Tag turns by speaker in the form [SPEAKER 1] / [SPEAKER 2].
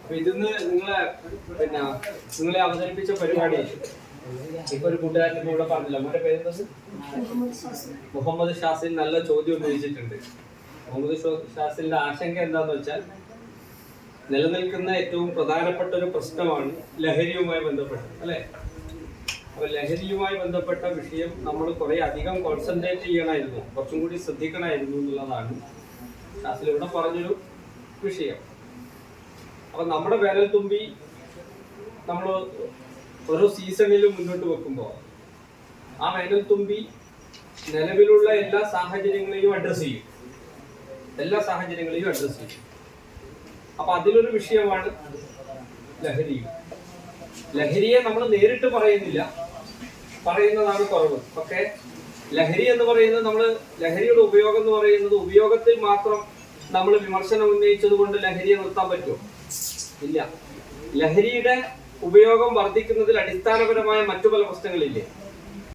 [SPEAKER 1] അപ്പൊ ഇതിന്ന് നിങ്ങളെ അവതരിപ്പിച്ച പരിപാടി ഇപ്പൊ ഒരു കൂട്ടുകാരന്റെ കൂടെ പറഞ്ഞില്ല, അവരുടെ പേരെന്തത്? മുഹമ്മദ് ഷാസിൽ നല്ല ചോദ്യം ഉന്നയിച്ചിട്ടുണ്ട്. മുഹമ്മദ് ഷാസിലിന്റെ ആശങ്ക എന്താന്ന് വെച്ചാൽ, നിലനിൽക്കുന്ന ഏറ്റവും പ്രധാനപ്പെട്ട ഒരു പ്രശ്നമാണ് ലഹരിയുമായി ബന്ധപ്പെട്ടത്, അല്ലെ? അപ്പൊ ലഹരിയുമായി ബന്ധപ്പെട്ട വിഷയം നമ്മൾ കുറെ അധികം കോൺസെൻട്രേറ്റ് ചെയ്യണമായിരുന്നു, കുറച്ചും കൂടി ശ്രദ്ധിക്കണമായിരുന്നു എന്നുള്ളതാണ് ഷാസിൽ ഇവിടെ പറഞ്ഞൊരു വിഷയം. അപ്പൊ നമ്മുടെ വേനൽ തുമ്പി നമ്മൾ ഓരോ സീസണിലും മുന്നോട്ട് വെക്കുമ്പോൾ ആ വേനൽ തുമ്പി നിലവിലുള്ള എല്ലാ സാഹചര്യങ്ങളെയും അഡ്രസ് ചെയ്യും. അപ്പൊ അതിലൊരു വിഷയമാണ് ലഹരി. ലഹരിയെ നമ്മൾ നേരിട്ട് പറയുന്നതാണ് കുറവ്. പക്ഷെ ലഹരി എന്ന് പറയുന്നത്, നമ്മൾ ലഹരിയുടെ ഉപയോഗം എന്ന് പറയുന്നത്, ഉപയോഗത്തിൽ മാത്രം നമ്മൾ വിമർശനം ഉന്നയിച്ചത് കൊണ്ട് ലഹരിയെ നിർത്താൻ പറ്റുമോ? ഇല്ല. ലഹരിയുടെ ഉപയോഗം വർദ്ധിക്കുന്നതിൽ അടിസ്ഥാനപരമായ മറ്റു പല പ്രശ്നങ്ങളില്ലേ?